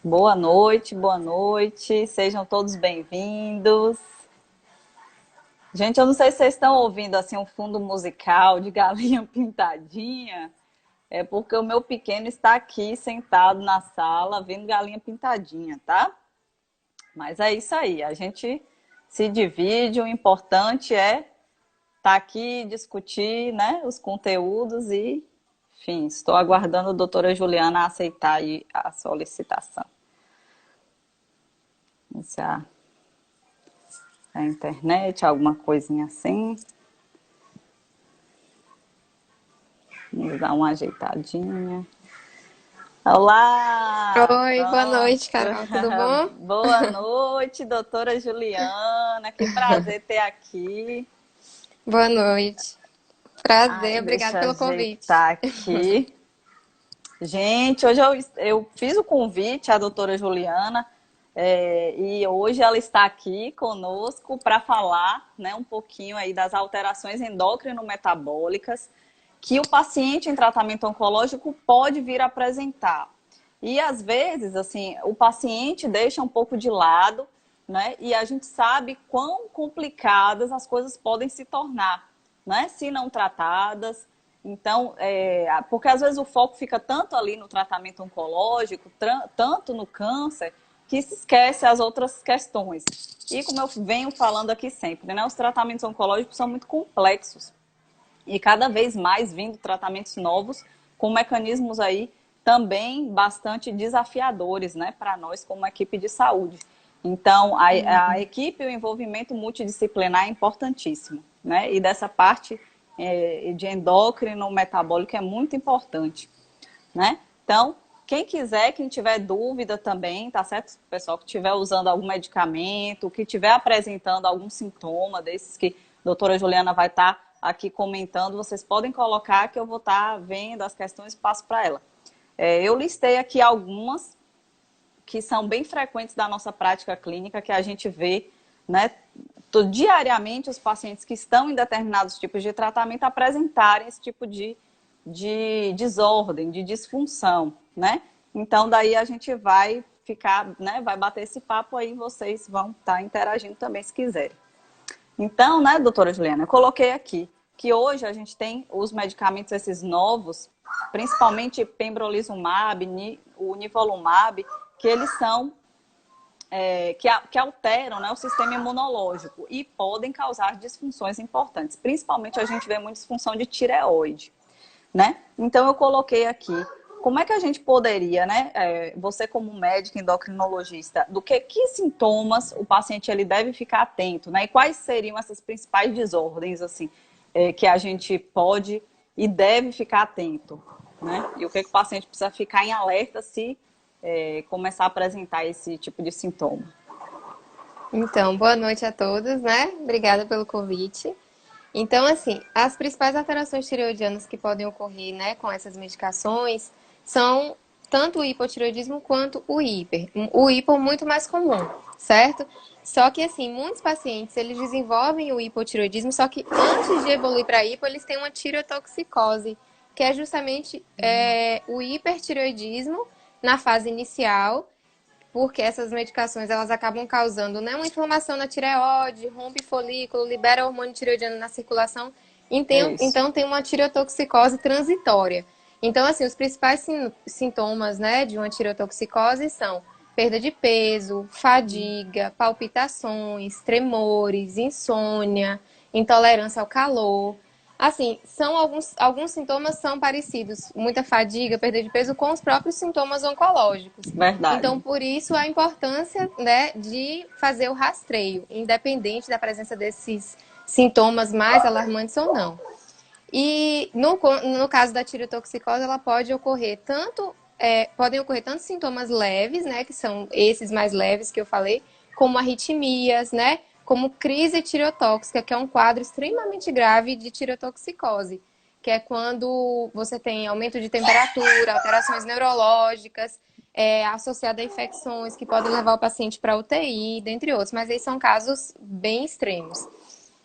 Boa noite, sejam todos bem-vindos. Gente, eu não sei se vocês estão ouvindo assim um fundo musical de Galinha Pintadinha, é porque o meu pequeno está aqui sentado na sala vendo Galinha Pintadinha, tá? Mas é isso aí, a gente se divide, o importante é estar aqui, discutir, né, os conteúdos e, enfim, estou aguardando a doutora Juliana aceitar aí a solicitação. Iniciar a internet, alguma coisinha assim. Vamos dar uma ajeitadinha. Olá! Oi, boa Pronto. noite, Carol. Tudo bom? Boa noite, doutora Juliana. Que prazer ter aqui. Boa noite. Ai, Prazer, obrigada deixa eu pelo convite. ajeitar aqui. Gente, hoje eu fiz o convite à doutora Juliana e hoje ela está aqui conosco para falar, né, um pouquinho aí das alterações endócrino-metabólicas que o paciente em tratamento oncológico pode vir a apresentar. E às vezes, assim, o paciente deixa um pouco de lado, né? E a gente sabe quão complicadas as coisas podem se tornar, né? Se não tratadas. Então, porque às vezes o foco fica tanto ali no tratamento oncológico, tanto no câncer, que se esquece as outras questões. E como eu venho falando aqui sempre, né? Os tratamentos oncológicos são muito complexos e cada vez mais vindo tratamentos novos com mecanismos aí também bastante desafiadores, né, para nós como equipe de saúde. Então, a equipe e o envolvimento multidisciplinar é importantíssimo, né, e dessa parte de endócrino metabólico é muito importante, né. Então, quem quiser, quem tiver dúvida também, tá certo? O pessoal que estiver usando algum medicamento, que estiver apresentando algum sintoma desses que a doutora Juliana vai estar aqui comentando, vocês podem colocar que eu vou estar vendo as questões e passo para ela. Eu listei aqui algumas que são bem frequentes da nossa prática clínica, que a gente vê, né, diariamente os pacientes que estão em determinados tipos de tratamento apresentarem esse tipo de desordem, de disfunção, né? Então, daí a gente vai ficar, né, vai bater esse papo aí, vocês vão estar interagindo também se quiserem. Então, né, doutora Juliana, eu coloquei aqui que hoje a gente tem os medicamentos esses novos, principalmente pembrolizumab, o nivolumab, que eles são que alteram, né, o sistema imunológico e podem causar disfunções importantes. Principalmente a gente vê muita disfunção de tireoide, né? Então eu coloquei aqui como é que a gente poderia, né, você como médico endocrinologista, do que sintomas o paciente ele deve ficar atento, né? E quais seriam essas principais desordens, assim, que a gente pode e deve ficar atento, né? E o que o paciente precisa ficar em alerta se começar a apresentar esse tipo de sintoma. Então, boa noite a todos, né? Obrigada pelo convite. Então, assim, as principais alterações tireoidianas que podem ocorrer, né, com essas medicações são tanto o hipotireoidismo quanto o hiper. O hipo muito mais comum, certo? Só que, assim, muitos pacientes, eles desenvolvem o hipotireoidismo, só que antes de evoluir para hipo, eles têm uma tireotoxicose, que é justamente o hipertireoidismo na fase inicial, porque essas medicações elas acabam causando, né, uma inflamação na tireoide, rompe folículo, libera hormônio tireoidiano na circulação, É então, isso. então tem uma tireotoxicose transitória. Então, assim, os principais sintomas, né, de uma tireotoxicose são perda de peso, fadiga, palpitações, tremores, insônia, intolerância ao calor. Assim, são alguns sintomas são parecidos, muita fadiga, perda de peso com os próprios sintomas oncológicos. Então, Verdade. por isso a importância, né, de fazer o rastreio, independente da presença desses sintomas mais alarmantes ou não. E no caso da tireotoxicose, ela pode ocorrer podem ocorrer tanto sintomas leves, né, que são esses mais leves que eu falei, como arritmias, né, como crise tireotóxica, que é um quadro extremamente grave de tireotoxicose, que é quando você tem aumento de temperatura, alterações neurológicas, associada a infecções que podem levar o paciente para UTI, dentre outros, mas aí são casos bem extremos.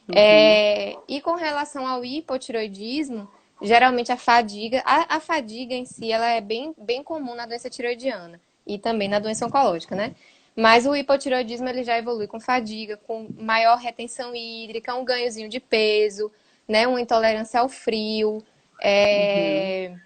Uhum. E com relação ao hipotiroidismo, geralmente a fadiga em si ela é bem comum na doença tiroidiana. e também na doença oncológica, né? Mas o hipotireoidismo ele já evolui com fadiga, com maior retenção hídrica, um ganhozinho de peso, né? Uma intolerância ao frio, Uhum,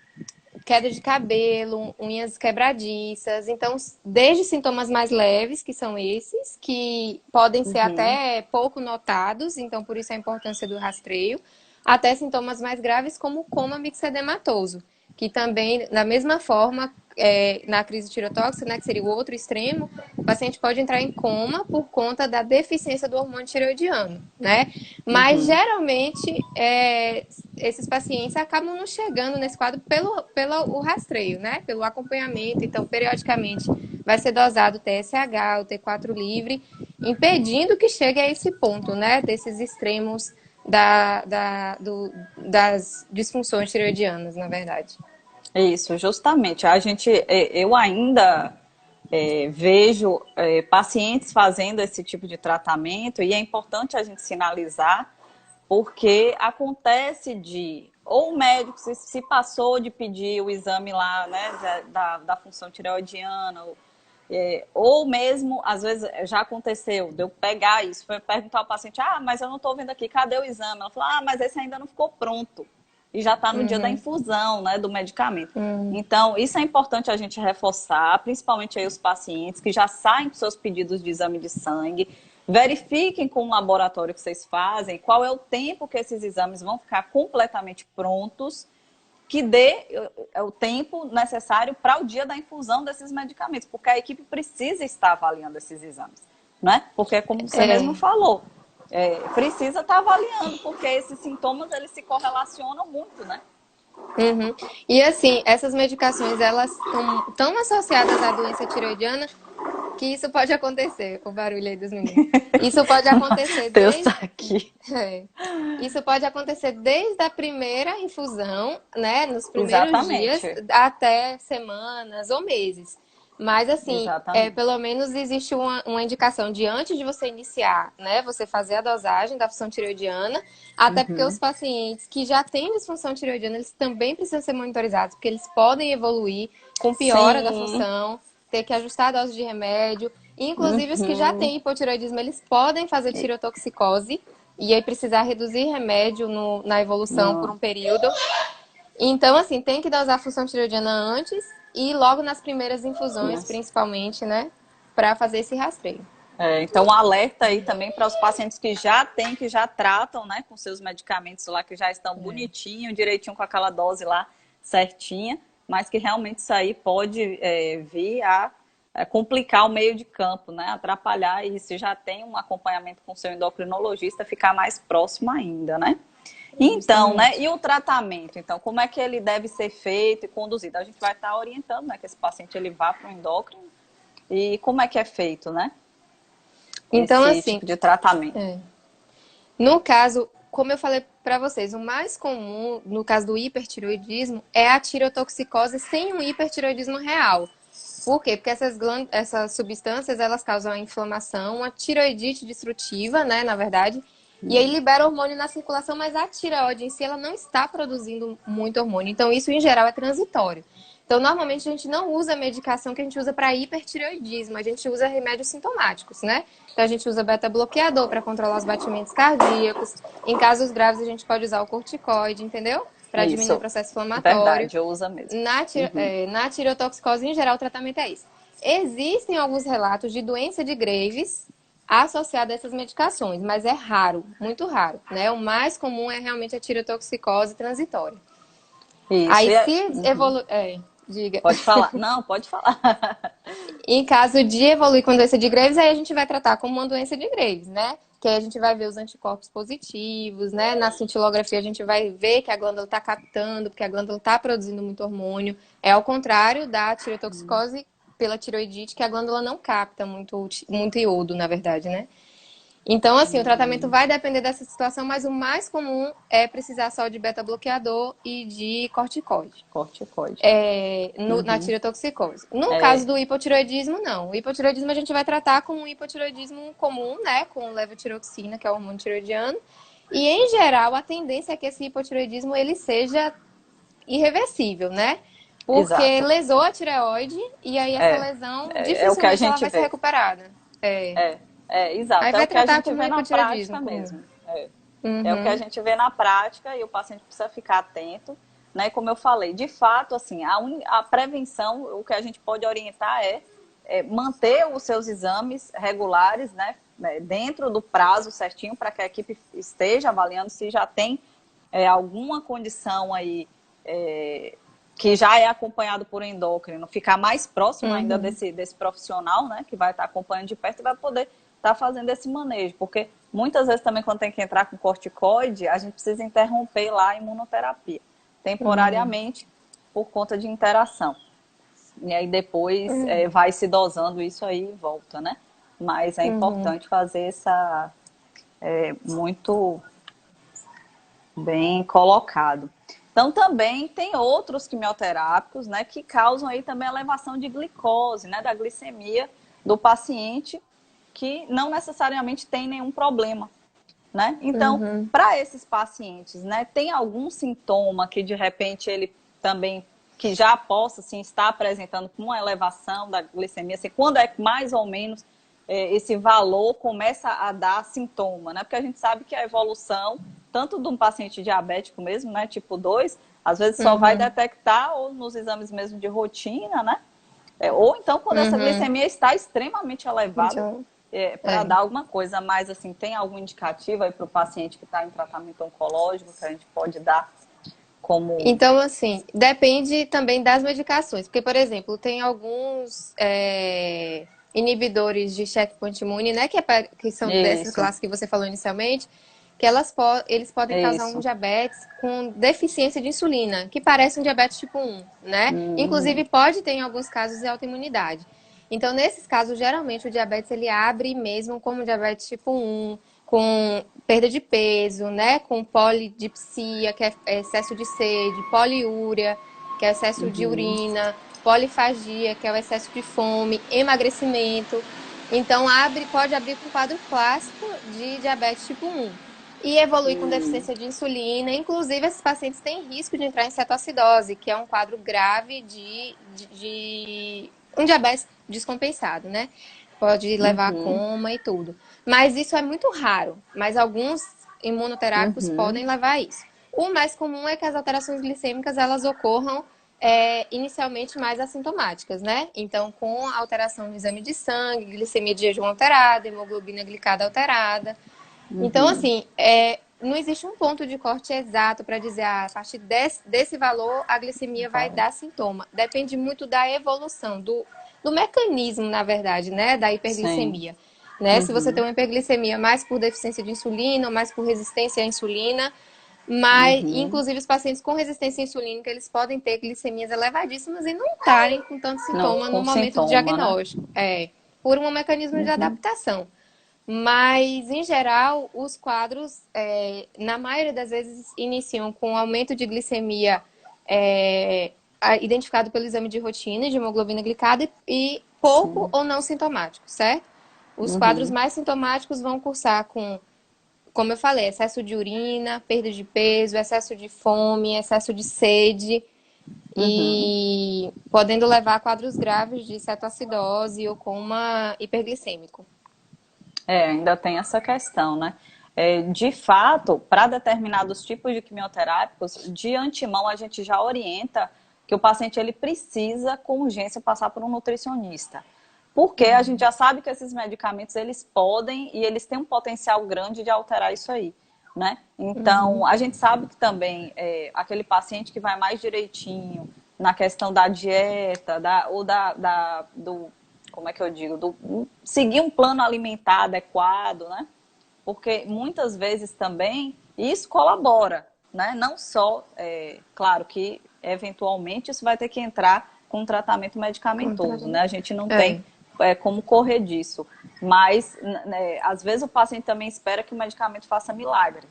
queda de cabelo, unhas quebradiças. Então, desde sintomas mais leves, que são esses, que podem ser uhum. até pouco notados, então por isso a importância do rastreio, até sintomas mais graves, como o coma mixedematoso, que também, da mesma forma, na crise tireotóxica, né, que seria o outro extremo, o paciente pode entrar em coma por conta da deficiência do hormônio tireoidiano, né? Mas Uhum. geralmente esses pacientes acabam não chegando nesse quadro pelo o rastreio, né? Pelo acompanhamento. Então, periodicamente vai ser dosado o TSH, o T4 livre, impedindo que chegue a esse ponto, né? Desses extremos das disfunções tireoidianas, na verdade. Isso, justamente. Eu ainda vejo pacientes fazendo esse tipo de tratamento e é importante a gente sinalizar porque acontece de ou o médico se passou de pedir o exame lá, né, da função tireoidiana, ou mesmo, às vezes, já aconteceu, de eu pegar isso, foi perguntar ao paciente, mas eu não estou vendo aqui, cadê o exame? Ela falou, mas esse ainda não ficou pronto. E já está no dia da Uhum. infusão, né, do medicamento. Uhum. Então, isso é importante a gente reforçar, principalmente aí os pacientes que já saem com seus pedidos de exame de sangue. Verifiquem com o laboratório que vocês fazem qual é o tempo que esses exames vão ficar completamente prontos que dê o tempo necessário para o dia da infusão desses medicamentos, porque a equipe precisa estar avaliando esses exames, né? Porque, como você mesmo É. falou, precisa estar avaliando, porque esses sintomas eles se correlacionam muito, né? Uhum. E assim, essas medicações, elas estão tão associadas à doença tireoidiana que isso pode acontecer, o barulho aí dos meninos. Isso pode acontecer Deus desde, está aqui. é, isso pode acontecer desde a primeira infusão, né, nos primeiros dias, Exatamente. até semanas ou meses. Mas, assim, Exatamente. pelo menos existe uma indicação de antes de você iniciar, né, você fazer a dosagem da função tireoidiana, até porque os Uhum. pacientes que já têm disfunção tireoidiana, eles também precisam ser monitorizados, porque eles podem evoluir com piora da Sim. função, ter que ajustar a dose de remédio. Inclusive, os que já Uhum. têm hipotireoidismo, eles podem fazer tireotoxicose e aí precisar reduzir remédio na evolução por Não. um período. Então, assim, tem que dosar a função tireoidiana antes e logo nas primeiras infusões, Nossa. principalmente, né? Para fazer esse rastreio. Então, um alerta aí também para os pacientes que já têm, que já tratam, né, com seus medicamentos lá, que já estão bonitinho, direitinho com aquela dose lá certinha, mas que realmente isso aí pode vir a complicar o meio de campo, né, atrapalhar, e se já tem um acompanhamento com o seu endocrinologista, ficar mais próximo ainda, né? Então, né, Justamente. e o tratamento? Então, como é que ele deve ser feito e conduzido? A gente vai estar orientando, né, que esse paciente ele vá para o endócrino e como é que é feito, né? Então, Esse assim, tipo de tratamento. no caso, como eu falei para vocês, o mais comum, no caso do hipertiroidismo, é a tireotoxicose sem um hipertiroidismo real. Por quê? Porque essas substâncias, elas causam a inflamação, uma tireoidite destrutiva, né, na verdade, e aí libera hormônio na circulação, mas a tireoide em si, ela não está produzindo muito hormônio. Então, isso, em geral, é transitório. Então, normalmente, a gente não usa a medicação que a gente usa para hipertireoidismo, a gente usa remédios sintomáticos, né? Então, a gente usa beta-bloqueador para controlar os batimentos cardíacos. Em casos graves, a gente pode usar o corticoide, entendeu? Para diminuir o Isso, processo inflamatório. verdade, eu uso mesmo. Uhum. Na tireotoxicose, em geral, o tratamento é esse. Existem alguns relatos de doença de Graves associada a essas medicações, mas é raro, muito raro, né? O mais comum é realmente a tireotoxicose transitória. Isso, Aí, e se uhum. evoluir... diga. Pode falar. Não, pode falar. Em caso de evoluir com doença de Graves, aí a gente vai tratar como uma doença de Graves, né? Que aí a gente vai ver os anticorpos positivos, né? Na cintilografia a gente vai ver que a glândula está captando, porque a glândula está produzindo muito hormônio. É ao contrário da tireotoxicose pela tiroidite, que a glândula não capta muito iodo, na verdade, né? Então, assim, o tratamento vai depender dessa situação, mas o mais comum é precisar só de beta-bloqueador e de corticoide Corticoide. na Uhum. tireotoxicose. No caso É, do hipotireoidismo, não. O hipotireoidismo a gente vai tratar como um hipotireoidismo comum, né? Com levotiroxina, que é o hormônio tireoidiano. E, em geral, a tendência é que esse hipotireoidismo ele seja irreversível, né? porque exato. lesou a tireoide e aí essa É, lesão é o que a dificilmente ela gente vai ser vê. recuperada. É. Aí Exato. É vai o que a tratar gente como vê na hipotireoidismo prática comum. mesmo. É o que a Uhum, gente vê na prática e o paciente precisa ficar atento, né? Como eu falei, de fato, assim, a prevenção, o que a gente pode orientar é manter os seus exames regulares, né? Dentro do prazo certinho para que a equipe esteja avaliando se já tem alguma condição aí que já é acompanhado por endócrino, ficar mais próximo ainda uhum. desse profissional, né, que vai estar acompanhando de perto e vai poder estar fazendo esse manejo, porque muitas vezes também quando tem que entrar com corticoide, a gente precisa interromper lá a imunoterapia, temporariamente, por conta de interação. E aí depois vai se dosando isso aí e volta, né? Mas é Uhum. importante fazer essa muito bem colocado. Então, também tem outros quimioterápicos, né, que causam aí também elevação de glicose, né, da glicemia do paciente, que não necessariamente tem nenhum problema, né? Então, Uhum. para esses pacientes, né, tem algum sintoma que de repente ele também que já possa assim, estar apresentando uma elevação da glicemia, assim, quando é mais ou menos esse valor começa a dar sintoma, né? Porque a gente sabe que a evolução, tanto de um paciente diabético mesmo, né, tipo 2, às vezes só vai Uhum. detectar ou nos exames mesmo de rotina, né? Ou então quando essa Uhum. glicemia está extremamente elevada, Então, para é. dar alguma coisa mais assim, tem algum indicativo aí para o paciente que está em tratamento oncológico que a gente pode dar como. Então, assim, depende também das medicações. Porque, por exemplo, tem alguns inibidores de checkpoint imune, né? Que são dessas Isso, classes que você falou inicialmente, que eles podem causar um isso. diabetes com deficiência de insulina, que parece um diabetes tipo 1, né? Uhum, Inclusive, pode ter, em alguns casos, de autoimunidade. Então, nesses casos, geralmente, o diabetes ele abre mesmo como diabetes tipo 1, com perda de peso, né? Com polidipsia, que é excesso de sede, poliúria, que é excesso de uhum, urina, polifagia, que é o excesso de fome, emagrecimento. Então, pode abrir com quadro clássico de diabetes tipo 1. E evoluir com deficiência de insulina. Inclusive, esses pacientes têm risco de entrar em cetoacidose, que é um quadro grave de um diabetes descompensado, né? Pode levar a uhum, coma e tudo. Mas isso é muito raro. Mas alguns imunoterápicos uhum. podem levar a isso. O mais comum é que as alterações glicêmicas elas ocorram inicialmente mais assintomáticas, né? Então, com alteração no exame de sangue, glicemia de jejum alterada, hemoglobina glicada alterada. Então, assim, não existe um ponto de corte exato para dizer, a partir desse valor, a glicemia vai Vai. dar sintoma. Depende muito da evolução, do mecanismo, na verdade, né, da Sim. hiperglicemia. Né? Se você tem Uhum, uma hiperglicemia mais por deficiência de insulina ou mais por resistência à insulina, mas, uhum. inclusive, os pacientes com resistência insulínica, eles podem ter glicemias elevadíssimas e não estarem com tanto Não, sintoma no com momento do sintoma, né? diagnóstico. Por um mecanismo de Uhum. adaptação. Mas, em geral, os quadros, na maioria das vezes, iniciam com aumento de glicemia identificado pelo exame de rotina de hemoglobina glicada e pouco Sim. ou não sintomático, certo? Os quadros Uhum, mais sintomáticos vão cursar com, como eu falei, excesso de urina, perda de peso, excesso de fome, excesso de sede uhum. e podendo levar a quadros graves de cetoacidose ou coma hiperglicêmico. Ainda tem essa questão, né? De fato, para determinados tipos de quimioterápicos, de antemão a gente já orienta que o paciente ele precisa com urgência passar por um nutricionista. Porque a gente já sabe que esses medicamentos eles podem e eles têm um potencial grande de alterar isso aí, né? Então, a gente sabe que também aquele paciente que vai mais direitinho na questão da dieta, do como é que eu digo, seguir um plano alimentar adequado, né? Porque muitas vezes também isso colabora, né? Não só, claro que eventualmente isso vai ter que entrar com um tratamento medicamentoso, né? A gente não tem É. como correr disso, mas né, às vezes o paciente também espera que o medicamento faça milagre,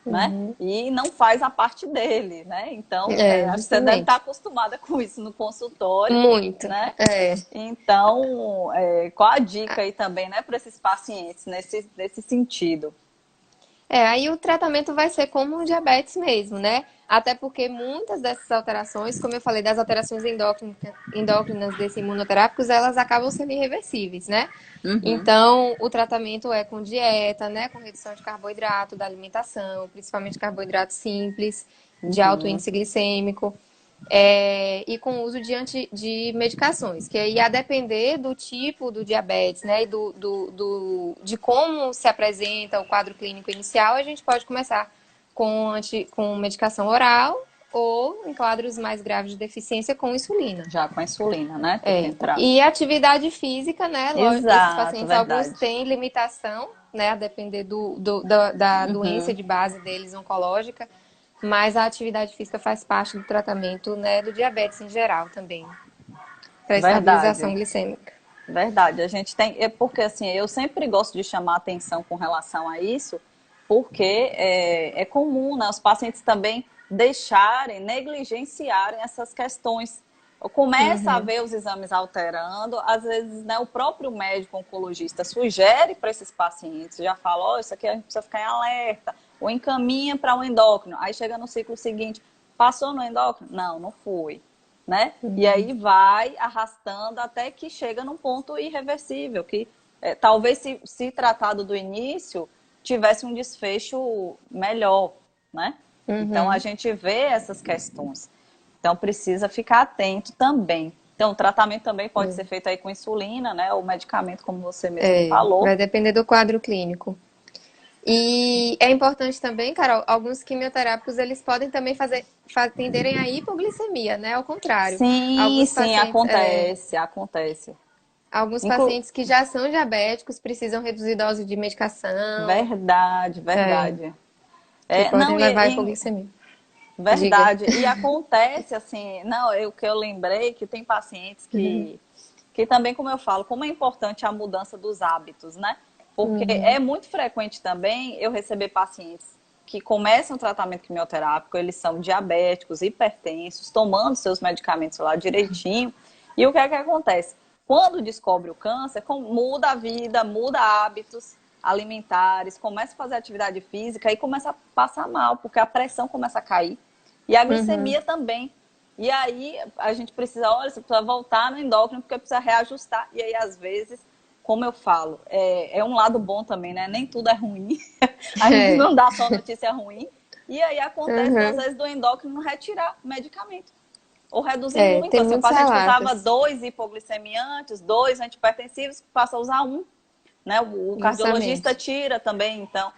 né? Uhum. E não faz a parte dele, né? Então, acho que você deve estar Justamente. acostumada com isso no consultório, Muito. né? É. Então, qual a dica aí também, né, para esses pacientes nesse sentido? Aí o tratamento vai ser como um diabetes mesmo, né? Até porque muitas dessas alterações, como eu falei, das alterações endócrinas desses imunoterápicos, elas acabam sendo irreversíveis, né? Uhum. Então, o tratamento é com dieta, né? Com redução de carboidrato da alimentação, principalmente carboidrato simples, de alto Uhum. índice glicêmico. E com o uso de medicações, que aí a depender do tipo do diabetes, né, e de como se apresenta o quadro clínico inicial, a gente pode começar com medicação oral ou, em quadros mais graves de deficiência, com insulina. Já com a insulina, né? Tem que entrar. E atividade física, né, esses Exato, pacientes, alguns verdade. têm limitação, né, a depender da doença Uhum. de base deles, oncológica, mas a atividade física faz parte do tratamento, né, do diabetes em geral também, para estabilização Verdade. glicêmica. Verdade. A gente tem. É porque assim, eu sempre gosto de chamar atenção com relação a isso, porque é comum, né, os pacientes também deixarem, negligenciarem essas questões. Começa a Uhum, ver os exames alterando, às vezes, né, o próprio médico oncologista sugere para esses pacientes, já fala, oh, isso aqui a gente precisa ficar em alerta, ou encaminha para o endócrino. Aí chega no ciclo seguinte, passou no endócrino? Não, não foi, né? E uhum. aí vai arrastando até que chega num ponto irreversível, que talvez se tratado do início tivesse um desfecho melhor, né? Então a Uhum. gente vê essas questões. Então precisa ficar atento também. Então o tratamento também pode ser feito aí com insulina, né? Ou medicamento, como você mesmo falou. Vai depender do quadro clínico. E é importante também, Carol, alguns quimioterápicos, eles podem também tenderem a hipoglicemia, né? Ao contrário. Sim, Alguns sim, pacientes, acontece, acontece. alguns Inclu pacientes que já são diabéticos precisam reduzir dose de medicação, Verdade, verdade. que Não, podem levar à hipoglicemia. Diga. verdade. E acontece assim, não, o que eu lembrei que tem pacientes que também, como eu falo, como é importante a mudança dos hábitos, né? Porque Uhum, é muito frequente também eu receber pacientes que começam o tratamento quimioterápico, eles são diabéticos, hipertensos, tomando seus medicamentos lá direitinho. E o que é que acontece? Quando descobre o câncer, muda a vida, muda hábitos alimentares, começa a fazer atividade física e começa a passar mal, porque a pressão começa a cair e a uhum. glicemia também. E aí a gente precisa, olha, você precisa voltar no endócrino porque precisa reajustar. E aí, às vezes, como eu falo, é um lado bom também, né? Nem tudo é ruim. A gente É, não dá só notícia ruim. E aí acontece, às uhum. vezes, do endócrino retirar medicamento. Ou reduzir muito. Tem Assim, o muitos paciente que usava relatos, 2 hipoglicemiantes, 2 antipertensivos, passa a usar um, né? O cardiologista justamente. tira também, então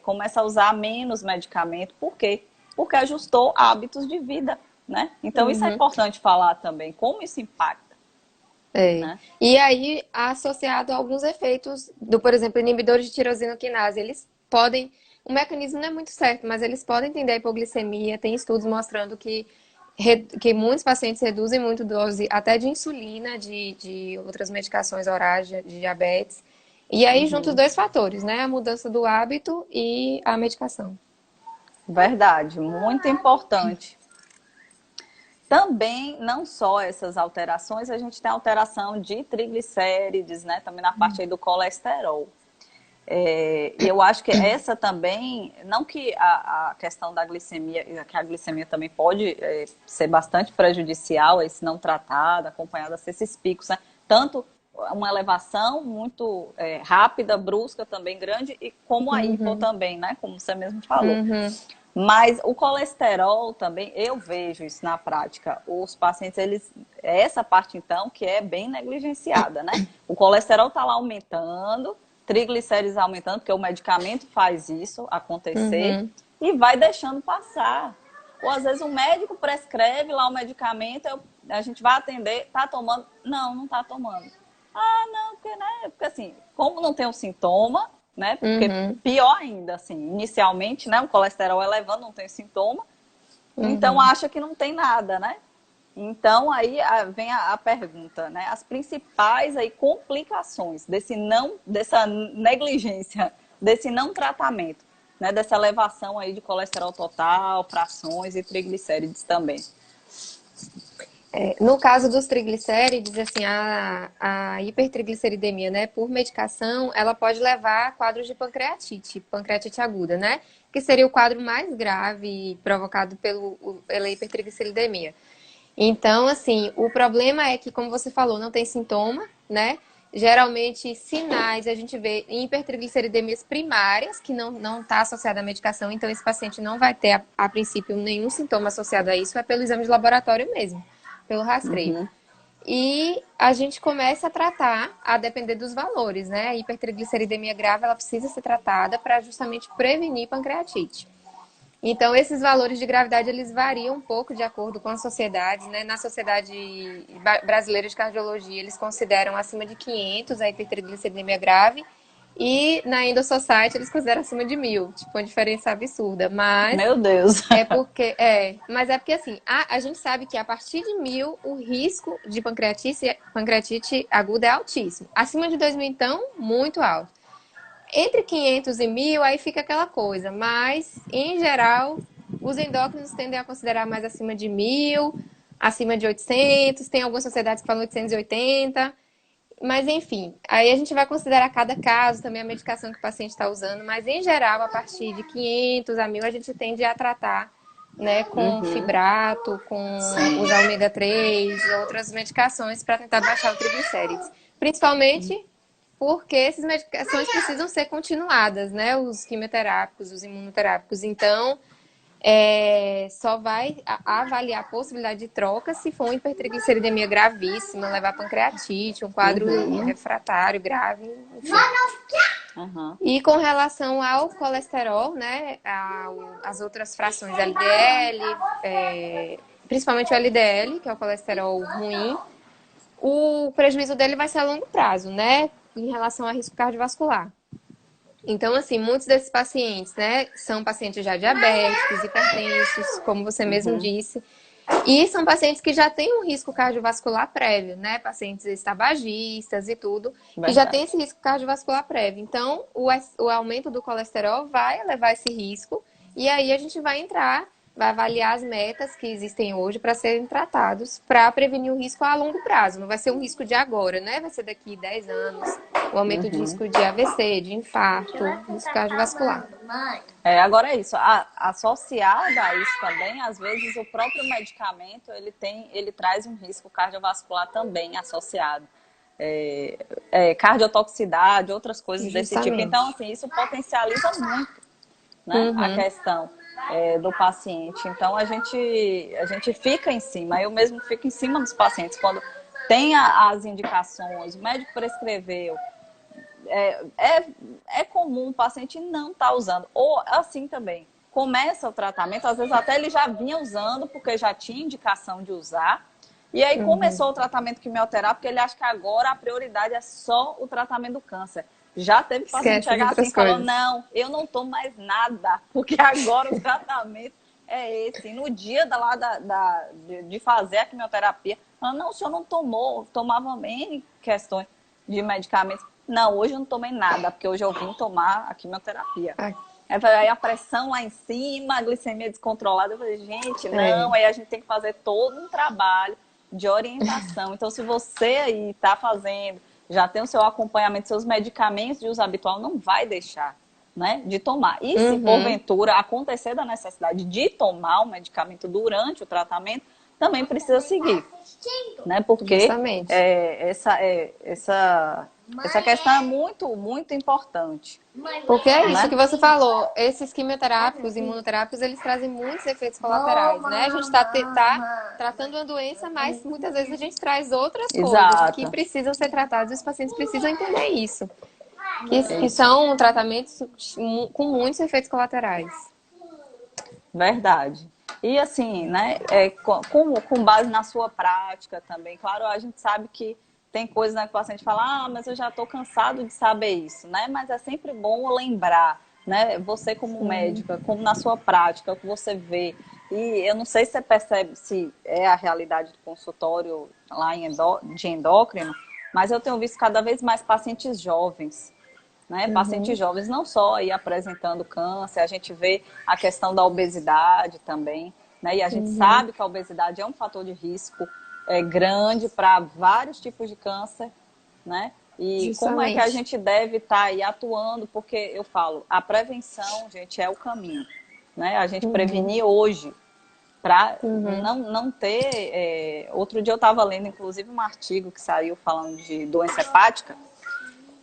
começa a usar menos medicamento. Por quê? Porque ajustou hábitos de vida, né? Então isso é Uhum. importante falar também, como isso impacta, É. né? E aí, associado a alguns efeitos por exemplo, inibidores de tirosina quinase, eles podem, o mecanismo não é muito certo, mas eles podem tender à hipoglicemia. Tem estudos mostrando que muitos pacientes reduzem muito a dose até de insulina, de outras medicações orais de diabetes. E aí, junto os Uhum. dois fatores, né? A mudança do hábito e a medicação. Verdade, muito importante. Também, não só essas alterações, a gente tem alteração de triglicérides, né? Também na parte aí do colesterol. E eu acho que essa também, não que a questão da glicemia, que a glicemia também pode ser bastante prejudicial, se não tratada, acompanhada desses picos, né? Tanto uma elevação muito rápida, brusca, também grande, e como a hipo Uhum, também, né? Como você mesmo falou. uhum, Mas o colesterol também, eu vejo isso na prática. Os pacientes, essa parte então, que é bem negligenciada, né? O colesterol está lá aumentando, triglicérides aumentando, porque o medicamento faz isso acontecer, uhum, e vai deixando passar. Ou às vezes o médico prescreve lá o medicamento, a gente vai atender, tá tomando? Não, não tá tomando. Ah, não, porque, né? Porque assim, como não tem um sintoma, né? Porque uhum, pior ainda, assim, inicialmente, né? O colesterol elevando, não tem sintoma, então uhum. acha que não tem nada, né? Então aí vem a pergunta, né? As principais aí complicações dessa negligência, desse não tratamento, né? Dessa elevação aí de colesterol total, frações e triglicérides também. No caso dos triglicérides, assim, a hipertrigliceridemia, né, por medicação, ela pode levar a quadros de pancreatite aguda, né? que seria o quadro mais grave provocado pela hipertrigliceridemia. Então, assim, o problema é que, como você falou, não tem sintoma, né? Geralmente, sinais a gente vê em hipertrigliceridemias primárias, que não está associada à medicação, então esse paciente não vai ter, a princípio, nenhum sintoma associado a isso, é pelo exame de laboratório mesmo, pelo rastreio. Uhum. E a gente começa a tratar, a depender dos valores, né? A hipertrigliceridemia grave, ela precisa ser tratada para justamente prevenir pancreatite. Então, esses valores de gravidade, eles variam um pouco de acordo com as sociedades, né? Na Sociedade Brasileira de Cardiologia, eles consideram acima de 500 a hipertrigliceridemia grave e na Endo Society eles consideram acima de 1.000, tipo, uma diferença absurda, mas Meu Deus. mas é porque assim, a gente sabe que a partir de 1.000 o risco de pancreatite aguda é altíssimo. Acima de 2.000, então, muito alto. Entre 500 e 1.000, aí fica aquela coisa. Mas, em geral, os endócrinos tendem a considerar mais acima de 1.000, acima de 800. Tem algumas sociedades que falam 880. Mas, enfim, aí a gente vai considerar cada caso, também a medicação que o paciente está usando. Mas, em geral, a partir de 500 a 1.000, a gente tende a tratar, né, com fibrato, com os ômega 3, outras medicações para tentar baixar o triglicérides. Principalmente porque essas medicações precisam ser continuadas, né? Os quimioterápicos, os imunoterápicos. Então, só vai avaliar a possibilidade de troca se for uma hipertrigliceridemia gravíssima, levar a pancreatite, um quadro refratário grave, enfim. Uhum. E com relação ao colesterol, né? As outras frações LDL, principalmente o LDL, que é o colesterol ruim, o prejuízo dele vai ser a longo prazo, né? Em relação a risco cardiovascular. Então, assim, muitos desses pacientes, né, são pacientes já diabéticos, hipertensos, como você mesmo disse, e são pacientes que já têm um risco cardiovascular prévio, né? Pacientes tabagistas e tudo, que já têm Verdade. esse risco cardiovascular prévio. Então, o aumento do colesterol vai elevar esse risco, e aí a gente vai avaliar as metas que existem hoje para serem tratados, para prevenir o risco a longo prazo. Não vai ser um risco de agora, né? Vai ser daqui 10 anos, o aumento de risco de AVC, de infarto, risco cardiovascular. Agora é isso. Associada a isso também, às vezes o próprio medicamento ele traz um risco cardiovascular também associado. Cardiotoxicidade, outras coisas desse tipo. Justamente. Então, assim, isso potencializa muito, né, a questão do paciente. Então, a gente fica em cima. Eu mesmo fico em cima dos pacientes. Quando tem as indicações, o médico prescreveu, é comum o paciente não estar usando. Ou assim também, começa o tratamento, às vezes até ele já vinha usando, porque já tinha indicação de usar. E aí começou o tratamento quimioterápico, ele acha que agora a prioridade é só o tratamento do câncer. Já teve paciente chegar assim e falou, não, eu não tomo mais nada, porque agora o tratamento é esse. E no dia de fazer a quimioterapia, falou, não, o senhor não tomou, tomava N questões de medicamentos. Não, hoje eu não tomei nada, porque hoje eu vim tomar a quimioterapia. Aí a pressão lá em cima, a glicemia descontrolada. Eu falei, gente, não, aí a gente tem que fazer todo um trabalho de orientação. Então, se você aí está fazendo, já tem o seu acompanhamento, seus medicamentos de uso habitual, não vai deixar, né, de tomar. E se porventura acontecer da necessidade de tomar o medicamento durante o tratamento, também precisa seguir, né? Porque essa questão é muito, muito importante. Porque é isso que você falou. Esses quimioterápicos, imunoterápicos, eles trazem muitos efeitos colaterais, né? A gente está tratando uma doença, mas muitas vezes a gente traz outras coisas que precisam ser tratadas e os pacientes precisam entender isso. Que são tratamentos com muitos efeitos colaterais. Verdade. E assim, né, com base na sua prática também, claro, a gente sabe que tem coisas, né, que o paciente fala, mas eu já estou cansado de saber isso, né? Mas é sempre bom lembrar, né? Você como médica, como na sua prática, o que você vê. E eu não sei se você percebe se é a realidade do consultório lá de endócrino, mas eu tenho visto cada vez mais pacientes jovens, né? Pacientes jovens não só aí apresentando câncer, a gente vê a questão da obesidade também, né? E a gente sabe que a obesidade é um fator de risco grande para vários tipos de câncer, né? E como é que a justamente. gente deve estar aí atuando? Porque eu falo, a prevenção, gente, é o caminho, né? A gente Uhum, prevenir hoje para uhum, não ter. Outro dia eu estava lendo, inclusive, um artigo que saiu falando de doença hepática,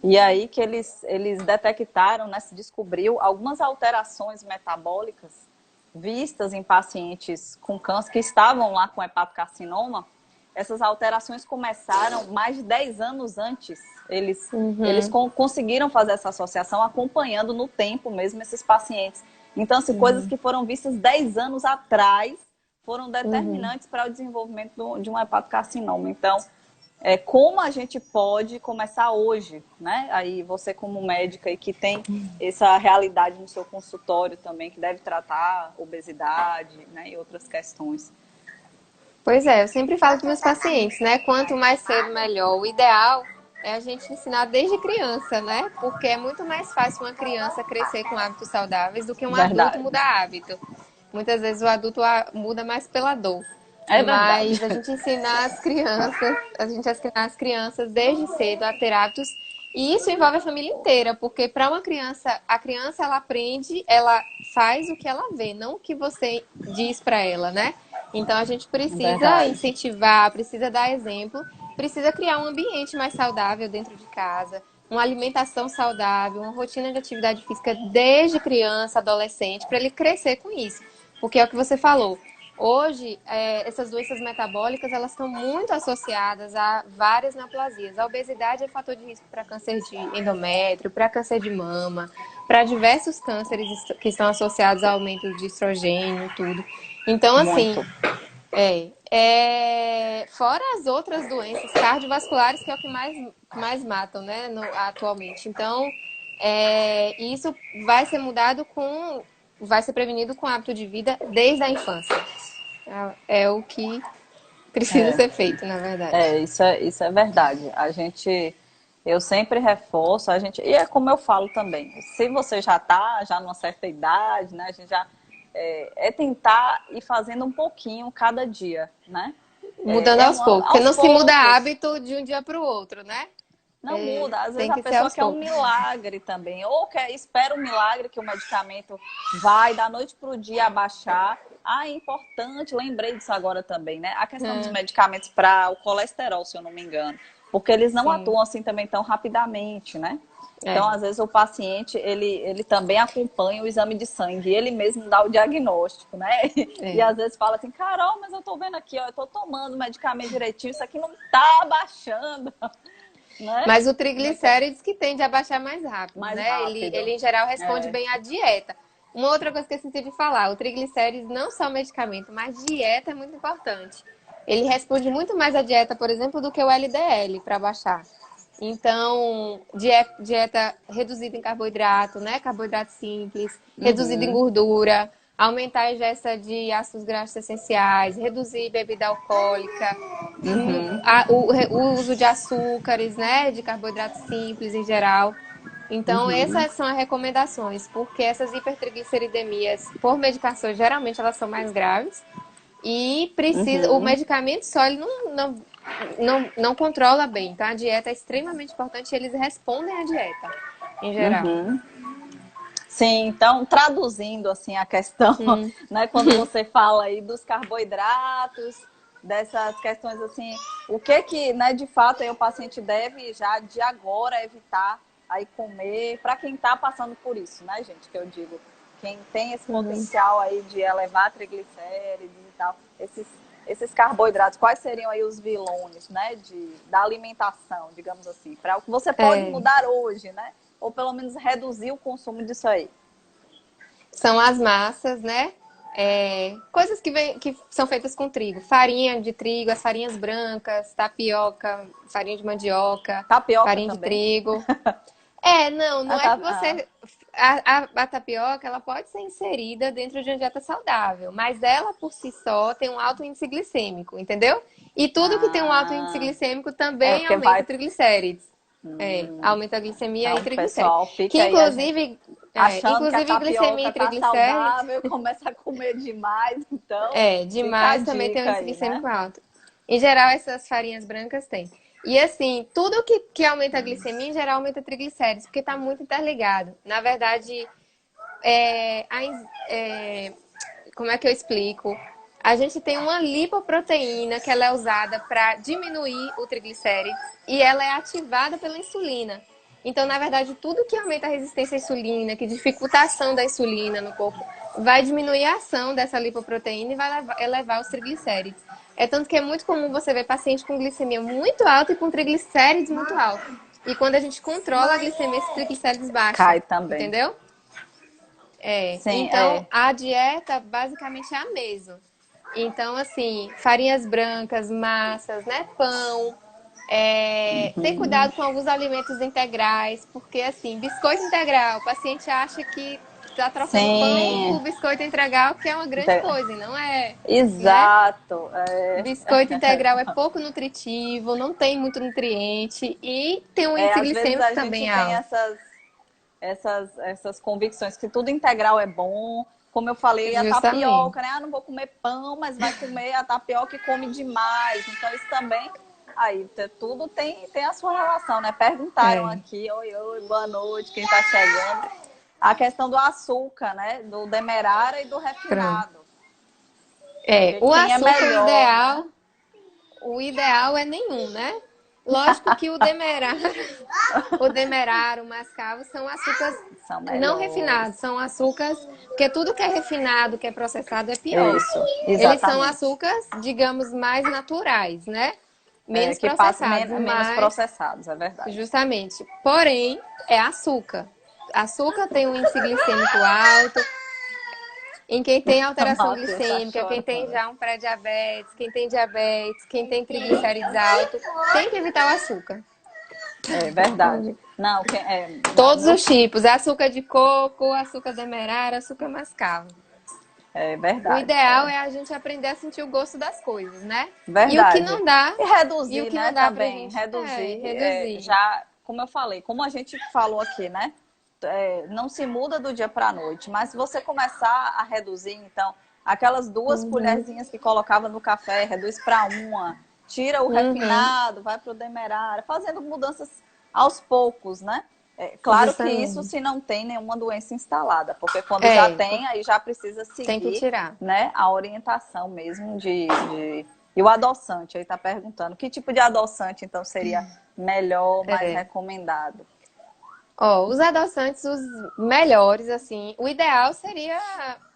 e aí que eles detectaram, né, se descobriu algumas alterações metabólicas vistas em pacientes com câncer que estavam lá com hepatocarcinoma. Essas alterações começaram mais de 10 anos antes. Eles uhum, conseguiram fazer essa associação acompanhando no tempo mesmo esses pacientes. Então, assim, coisas uhum, que foram vistas 10 anos atrás foram uhum. determinantes para o desenvolvimento de um hepatocarcinoma. Então, como a gente pode começar hoje, né? Aí você como médica e que tem essa realidade no seu consultório também, que deve tratar obesidade, né, e outras questões. Pois é, eu sempre falo para meus pacientes, né? Quanto mais cedo, melhor. O ideal é a gente ensinar desde criança, né? Porque é muito mais fácil uma criança crescer com hábitos saudáveis do que um adulto Verdade. mudar hábito. Muitas vezes o adulto muda mais pela dor. É verdade. Mas a gente ensinar as crianças, a gente ensinar as crianças desde cedo a ter hábitos, e isso envolve a família inteira, porque para uma criança, a criança ela aprende, ela faz o que ela vê, não o que você diz para ela, né? Então a gente precisa Verdade. incentivar, precisa dar exemplo, precisa criar um ambiente mais saudável dentro de casa, uma alimentação saudável, uma rotina de atividade física desde criança, adolescente, para ele crescer com isso. Porque é o que você falou. Hoje, essas doenças metabólicas, elas estão muito associadas a várias neoplasias. A obesidade é fator de risco para câncer de endométrio, para câncer de mama, para diversos cânceres que estão associados ao aumento de estrogênio, tudo. Então, assim, Muito. fora as outras doenças cardiovasculares, que é o que mais matam, né, atualmente. Então, isso vai ser mudado vai ser prevenido com hábito de vida desde a infância. É o que precisa É, ser feito, na verdade. isso é verdade. Eu sempre reforço, e é como eu falo também, se você já está já numa certa idade, né, a gente já tentar ir fazendo um pouquinho cada dia, né? Mudando aos poucos, porque Aos não se muda poucos. hábito de um dia para o outro, né? Não muda. Às vezes Tem a que ser pessoa aos quer um poucos. milagre também, ou espera um milagre que o medicamento vai da noite para o dia abaixar. Ah, é importante, lembrei disso agora também, né? A questão dos É, medicamentos para o colesterol, se eu não me engano, porque eles não sim. atuam assim também tão rapidamente, né? Então, É, às vezes, o paciente, ele também acompanha o exame de sangue, ele mesmo dá o diagnóstico, né? E é. às vezes fala assim, Carol, mas eu tô vendo aqui, ó, eu tô tomando o medicamento direitinho, isso aqui não tá abaixando, né? Mas o Então, triglicérides que tende a baixar mais rápido, mais né? Ele rápido. em geral responde É. bem à dieta. Uma outra coisa que eu esqueci de falar, o triglicérides não só medicamento, mas dieta é muito importante. Ele responde muito mais à dieta, por exemplo, do que o LDL para baixar. Então, dieta reduzida em carboidrato, né? Carboidrato simples, reduzida em Uhum, gordura, aumentar a ingesta de ácidos graxos essenciais, reduzir bebida alcoólica, uhum, o uso de açúcares, né? De carboidratos simples em geral. Então, uhum, essas são as recomendações, porque essas hipertrigliceridemias por medicação, geralmente elas são mais graves. E o uhum, medicamento só ele não controla bem. Então a dieta é extremamente importante e eles respondem à dieta, em geral. uhum. Sim, então, traduzindo assim a questão, Hum. né, quando você fala aí dos carboidratos, dessas questões assim, o que, né, de fato aí o paciente deve já de agora evitar aí comer, para quem está passando por isso, né, gente, que eu digo, quem tem esse Uhum. potencial aí de elevar triglicérides e tal, esses carboidratos, quais seriam aí os vilões, né, da alimentação, digamos assim, para o que você pode É, mudar hoje, né? Ou pelo menos reduzir o consumo disso aí. são as massas, né? Coisas que são feitas com trigo. Farinha de trigo, as farinhas brancas, tapioca, farinha de mandioca, Tapioca farinha de também? trigo. Não é que você. A tapioca, ela pode ser inserida dentro de uma dieta saudável, mas ela por si só tem um alto índice glicêmico, entendeu? E tudo que tem um alto índice Ah, glicêmico é também porque aumenta vai. o triglicérides. Hum, Aumenta a glicemia e então, triglicérides. pessoal, Que fica aí a gente inclusive, achando que a inclusive glicemia tapioca e tá triglicérides, saudável, começa a comer demais, então fica a demais também tem um dica índice aí, né? glicêmico alto. Em geral, essas farinhas brancas têm. E assim, tudo que aumenta a glicemia, em geral, aumenta triglicéridos, porque está muito interligado. Na verdade, é, a como é que eu explico? A gente tem uma lipoproteína que ela é usada para diminuir o triglicérides e ela é ativada pela insulina. Então, na verdade, tudo que aumenta a resistência à insulina, que dificulta a ação da insulina no corpo, vai diminuir a ação dessa lipoproteína e vai elevar os triglicérides. É tanto que é muito comum você ver paciente com glicemia muito alta e com triglicérides muito alto. E quando a gente controla a glicemia, esses triglicérides baixam, Cai também. entendeu? Sim, Então a dieta basicamente é a mesma. Então, assim, farinhas brancas, massas, né? Pão. Ter cuidado com alguns alimentos integrais, porque assim, biscoito integral, o paciente acha que está trocando pão por sim. biscoito integral, que é uma grande coisa, e não é, né? Exato. Biscoito integral é pouco nutritivo, não tem muito nutriente e tem um índice Às vezes glicêmico a gente também tem alto. essas convicções que tudo integral é bom. Como eu falei, a Justamente. tapioca, né? Ah, não vou comer pão, mas vai comer a tapioca e come demais. Então, isso também, aí, tudo tem a sua relação, né? Perguntaram É, aqui, oi, oi, boa noite, quem está chegando. A questão do açúcar, né? Do demerara e do pronto. refinado. Porque O quem é açúcar, melhor, né? o ideal é nenhum, né? Lógico que o demerara, o demerara, o mascavo são açúcares São não melhores. refinados, são açúcares, porque tudo que é refinado, que é processado é pior. Isso, Eles são exatamente. açúcares, digamos, mais naturais, né? Menos Que passa processados, menos mas processados, é verdade. justamente. Porém, é açúcar. Açúcar tem um índice glicêmico alto. Em quem tem A alteração Matheus tá glicêmica, quem tem chorando. já um pré-diabetes, quem tem diabetes, quem tem triglicérides altos, tem que evitar o açúcar. É verdade. Não, Todos meu os filho, tipos, açúcar de coco, açúcar demerara, açúcar mascavo. é O verdade. ideal é a gente aprender a sentir o gosto das coisas, né? E o que Verdade. não dá, E e o reduzir, que né, não dá pra também. gente Reduzir, reduzir. já, como eu falei, como a gente falou aqui, né? Não se muda do dia para a noite, mas se você começar a reduzir, então, aquelas duas Uhum, colherzinhas que colocava no café, reduz para uma, tira o uhum, refinado, vai para o demerara, fazendo mudanças aos poucos, né? Claro que isso justamente. se não tem nenhuma doença instalada, porque quando já É, tem, aí já precisa tem que seguir, tirar. né, a orientação mesmo E o adoçante, aí está perguntando, que tipo de adoçante, então, seria melhor, mais É. recomendado? Ó, os adoçantes, os melhores, assim, o ideal seria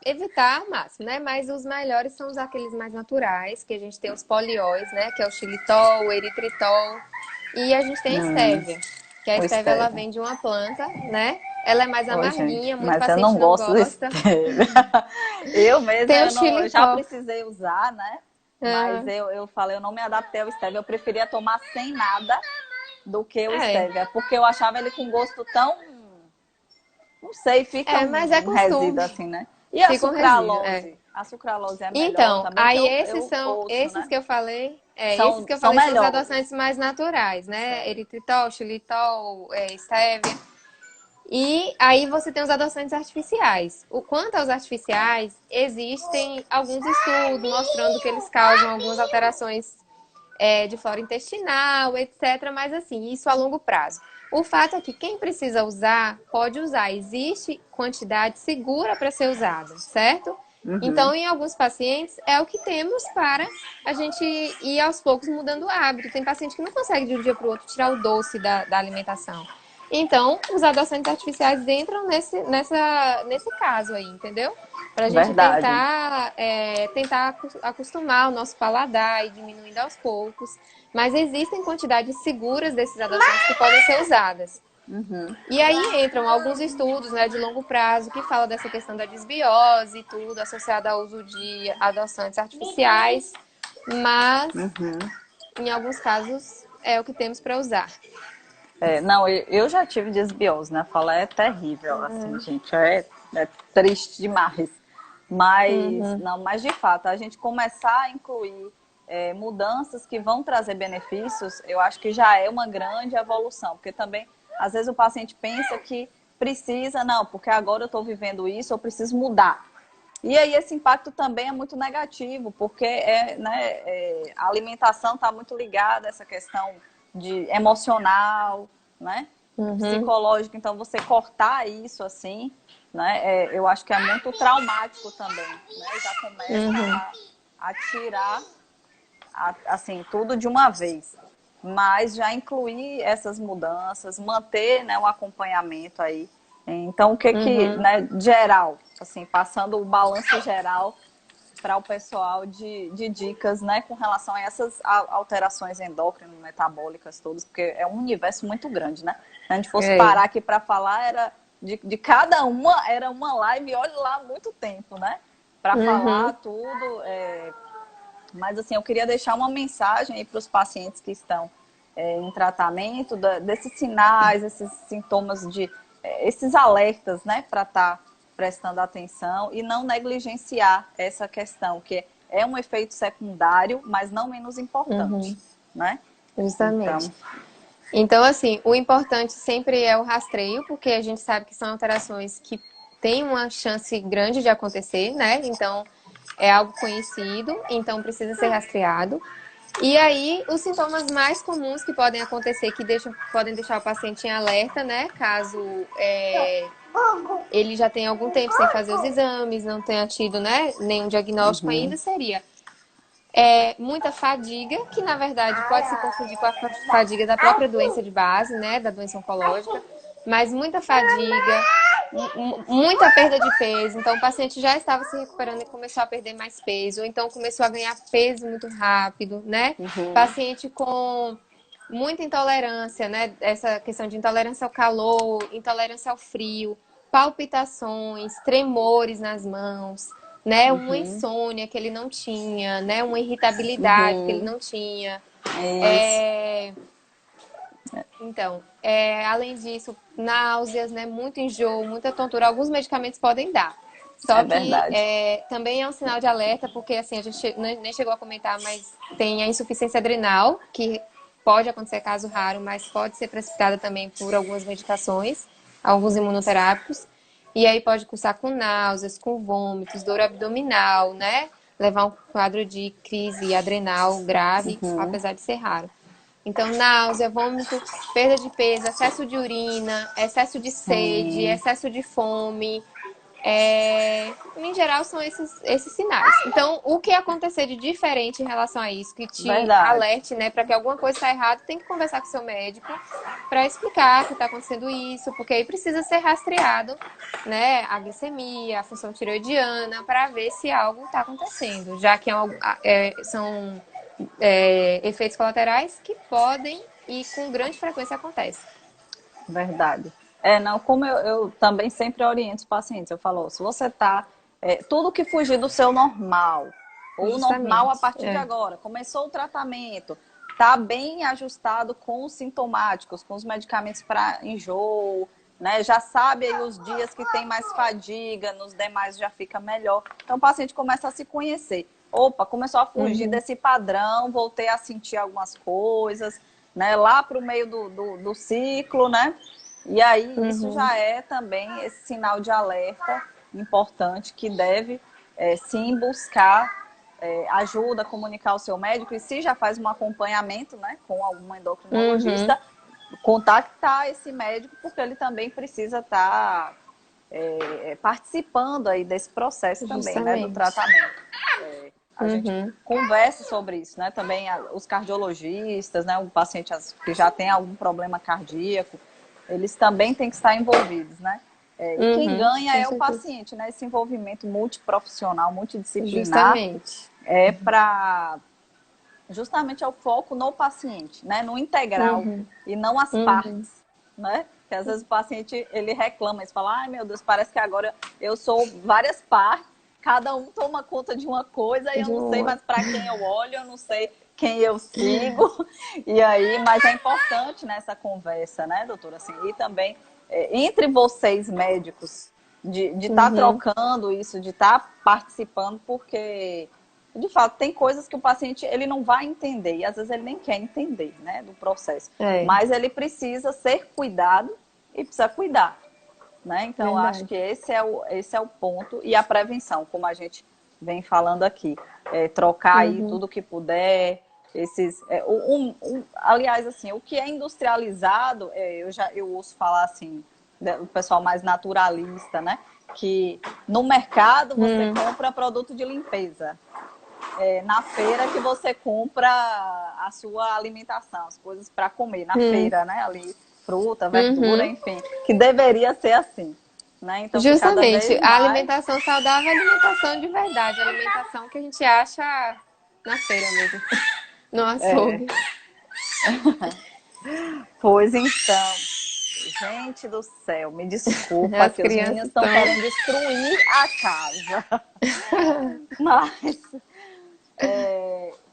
evitar ao máximo, né? Mas os melhores são aqueles mais naturais, que a gente tem os polióis, né? Que é o xilitol, o eritritol. E a gente tem a Hum, estévia, que a o estévia, ela stevia. vem de uma planta, né? Ela é mais Oi, gente, amarguinha, muito mas eu paciente não não gosto do gosta. stevia. Eu mesma, Tem o eu já xilitol. precisei usar, né? Mas Ah, eu falei, eu não me adaptei ao stevia. Eu preferia tomar sem nada do que o é, stevia, porque eu achava ele com gosto tão, não sei, fica mas é um resíduo costume. assim, né? E a Fica um resíduo, é. sucralose? A sucralose é melhor Então, também, que aí eu ouço, esses né? que eu falei, esses São, que eu são falei são os melhores. adoçantes mais naturais, né? Certo. Eritritol, xilitol, estévia. E aí você tem os adoçantes artificiais. O quanto aos artificiais, existem alguns estudos mostrando que eles causam algumas alterações de flora intestinal, etc. Mas assim, isso a longo prazo. O fato é que quem precisa usar, pode usar. Existe quantidade segura para ser usada, certo? Uhum. Então, em alguns pacientes, é o que temos para a gente ir aos poucos mudando o hábito. Tem paciente que não consegue de um dia para o outro tirar o doce da alimentação. Então, os adoçantes artificiais entram nesse caso aí, entendeu? Para a gente Verdade. tentar acostumar o nosso paladar e diminuindo aos poucos. Mas existem quantidades seguras desses adoçantes que podem ser usadas. Uhum. E aí entram alguns estudos, né, de longo prazo que falam dessa questão da desbiose e tudo, associada ao uso de adoçantes artificiais, mas Uhum. em alguns casos é o que temos para usar. Não, eu já tive desbiose, né? Falar é terrível, assim, gente, é triste demais. Mas, Uhum. não, mas de fato, a gente começar a incluir mudanças que vão trazer benefícios, eu acho que já é uma grande evolução, porque também, às vezes, o paciente pensa que precisa, não, porque agora eu estou vivendo isso, eu preciso mudar. E aí esse impacto também é muito negativo, porque a alimentação está muito ligada a essa questão de emocional, né? Uhum, Psicológico. Então, você cortar isso assim, né? Eu acho que é muito traumático também, né? Já começa uhum, a tirar assim, tudo de uma vez. Mas já incluir essas mudanças, manter, né, um acompanhamento aí. Então, o que que, uhum. né, geral, assim, passando o balanço geral para o pessoal de dicas, né, com relação a essas alterações endócrinas, metabólicas todas, porque é um universo muito grande, né? Se a gente fosse É. parar aqui para falar, era de cada uma, era uma live, olha lá, muito tempo, né? Para falar Uhum, tudo, mas, assim, eu queria deixar uma mensagem aí para os pacientes que estão em tratamento, desses sinais, esses sintomas esses alertas, né, para estar prestando atenção e não negligenciar essa questão, que é um efeito secundário, mas não menos importante, uhum, né? justamente. Então, Então, assim, o importante sempre é o rastreio, porque a gente sabe que são alterações que têm uma chance grande de acontecer, né? Então, é algo conhecido, então precisa ser rastreado. E aí, os sintomas mais comuns que podem acontecer, que podem deixar o paciente em alerta, né? Caso ele já tenha algum tempo sem fazer os exames, não tenha tido, né, nenhum diagnóstico ainda, seria muita fadiga, que na verdade pode se confundir com a fadiga da própria doença de base, né, da doença oncológica, mas muita fadiga, muita perda de peso. Então, o paciente já estava se recuperando e começou a perder mais peso, ou então começou a ganhar peso muito rápido, né? Paciente com muita intolerância, né? Essa questão de intolerância ao calor, intolerância ao frio, palpitações, tremores nas mãos, né? Uma insônia que ele não tinha, né? Uma irritabilidade que ele não tinha. é isso, É... Então, além disso, náuseas, né? Muito enjoo, muita tontura. Alguns medicamentos podem dar. Só é que verdade. também é um sinal de alerta, porque assim, a gente nem chegou a comentar, mas tem a insuficiência adrenal, que pode acontecer caso raro, mas pode ser precipitada também por algumas medicações, alguns imunoterápicos. E aí pode cursar com náuseas, com vômitos, dor abdominal, né? Levar a um quadro de crise adrenal grave, apesar de ser raro. Então, náusea, vômito, perda de peso, excesso de urina, excesso de sede, Sim, excesso de fome. Em geral, são esses sinais. Então, o que acontecer de diferente em relação a isso, que te verdade. alerte, né, para que alguma coisa está errada, tem que conversar com seu médico para explicar que está acontecendo isso, porque aí precisa ser rastreado, né, a glicemia, a função tireoidiana, para ver se algo está acontecendo, já que são efeitos colaterais que podem e com grande frequência acontecem. Verdade. Não, como eu também sempre oriento os pacientes, eu falo, se você tá, tudo que fugir do seu normal, ou normal a Justamente. partir de agora, começou o tratamento, tá bem ajustado com os sintomáticos, com os medicamentos para enjoo, né? Já sabe aí os dias que tem mais fadiga, nos demais já fica melhor. Então o paciente começa a se conhecer. Opa, começou a fugir Uhum, desse padrão, voltei a sentir algumas coisas, né? Lá para o meio do ciclo, né? E aí isso uhum, já é também esse sinal de alerta importante que deve sim buscar ajuda, comunicar ao seu médico e se já faz um acompanhamento, né, com algum uhum, endocrinologista, contactar esse médico porque ele também precisa estar participando aí desse processo também, né, do justamente. tratamento. A gente Uhum, conversa sobre isso, né? Também os cardiologistas, né? O paciente que já tem algum problema cardíaco, eles também têm que estar envolvidos, né? E quem uhum, ganha com é o certeza. paciente, né? Esse envolvimento multiprofissional, multidisciplinar, Justamente. para justamente é o foco no paciente, né? No integral Uhum, e não as uhum, partes, né? Porque às vezes o paciente ele reclama, ele fala, ai meu Deus, parece que agora eu sou várias partes, cada um toma conta de uma coisa e eu de não sei uma. mais para quem eu olho, eu não sei quem eu sigo. E aí, mas é importante nessa conversa, né, doutora? Assim, e também entre vocês médicos de estar Uhum, trocando isso, de estar participando, porque de fato, tem coisas que o paciente ele não vai entender e às vezes ele nem quer entender, né, do processo. é, Mas ele precisa ser cuidado e precisa cuidar, né? Então, acho verdade. que esse é o ponto e a prevenção, como a gente vem falando aqui, trocar aí Uhum, tudo que puder, esses, aliás, assim, o que é industrializado, eu ouço falar assim, o pessoal mais naturalista, né? Que no mercado você compra produto de limpeza. Na feira que você compra a sua alimentação, as coisas para comer, na feira, né? Ali, fruta, verdura, enfim, que deveria ser assim, né? Então, que cada Justamente, vez a mais alimentação saudável é a alimentação de verdade, a alimentação que a gente acha na feira mesmo, no açougue. Pois então, gente do céu, me desculpa As que os crianças meninos estão estão. querendo destruir a casa. Mas,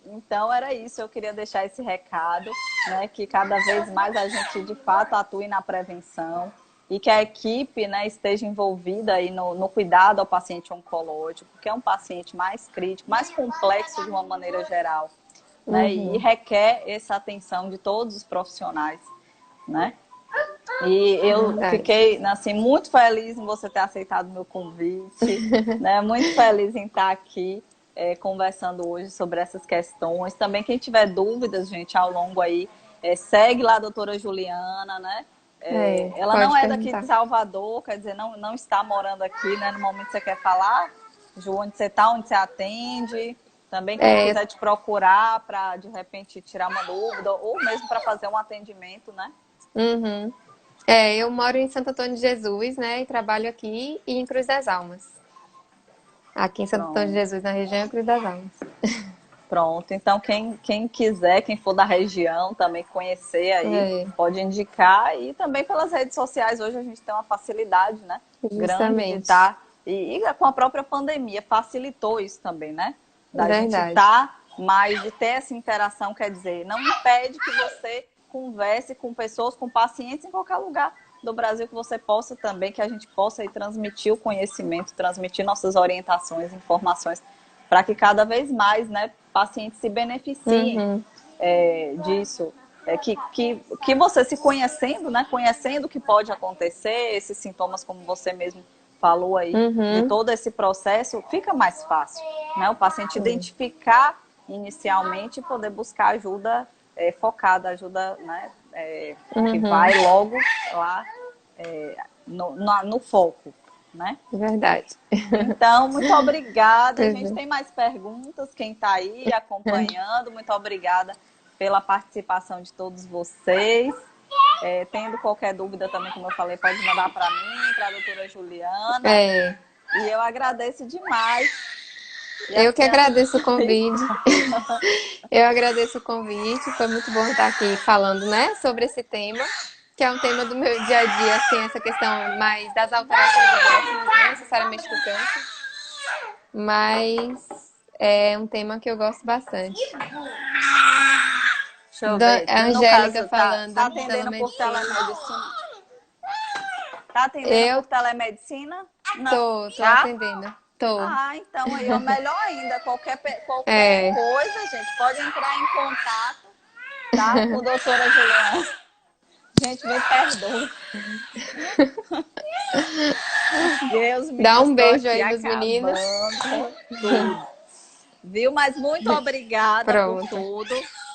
então era isso, eu queria deixar esse recado, né, que cada vez mais a gente de fato atue na prevenção e que a equipe, né, esteja envolvida aí no cuidado ao paciente oncológico, que é um paciente mais crítico, mais complexo de uma maneira geral, né, e requer essa atenção de todos os profissionais, né? E eu Verdade. fiquei assim, muito feliz em você ter aceitado o meu convite, né? Muito feliz em estar aqui conversando hoje sobre essas questões. Também quem tiver dúvidas, gente, ao longo aí, segue lá a doutora Juliana, né? Ela não Pode é daqui de perguntar. Salvador, quer dizer, não está morando aqui, né? No momento que você quer falar, Ju, onde você está, onde você atende. Também quem É, quiser te procurar para, de repente, tirar uma dúvida ou mesmo para fazer um atendimento, né? uhum. Eu moro em Santo Antônio de Jesus, né? E trabalho aqui e em Cruz das Almas. Aqui em Santo Antônio de Pronto. Jesus, na região é Cruz das Almas. Pronto, então quem quiser, quem for da região também conhecer aí, É, pode indicar e também pelas redes sociais. Hoje a gente tem uma facilidade, né, grande de justamente. estar, e com a própria pandemia facilitou isso também, né, da gente Verdade. estar mais, de ter essa interação, quer dizer, não impede que você converse com pessoas, com pacientes em qualquer lugar do Brasil que você possa também, que a gente possa aí transmitir o conhecimento, transmitir nossas orientações, informações para que cada vez mais, né, pacientes se beneficiem Uhum, disso. Que você se conhecendo, né, conhecendo o que pode acontecer, esses sintomas, como você mesmo falou aí, de uhum. todo esse processo, fica mais fácil, né, o paciente identificar inicialmente e poder buscar ajuda focada, ajuda, né, que vai logo lá no foco, né? Verdade. Então, muito obrigada. A Pois gente é. tem mais perguntas. Quem está aí acompanhando, muito obrigada pela participação de todos vocês. Tendo qualquer dúvida também, como eu falei, pode mandar para mim, para a doutora Juliana. É, E eu agradeço demais. E eu que até a agradeço o convite. próxima. Eu agradeço o convite. Foi muito bom estar aqui falando, né, sobre esse tema, que é um tema do meu dia a dia, assim, essa questão mais das alterações endócrinas, não necessariamente do câncer, mas é um tema que eu gosto bastante. Deixa eu ver. A No Angélica caso, tá falando atendendo por telemedicina. telemedicina? Tá atendendo Eu por telemedicina? Não. tô Tá? atendendo. Tô. Ah, então aí, ó, melhor ainda, qualquer É, coisa, gente, pode entrar em contato, tá? Com a doutora Juliana. Gente, me perdoe. Deus, os dá meninos um estão beijo aqui aí nos meninos. acabando com tudo. Viu? Mas muito obrigada por Pronto. tudo.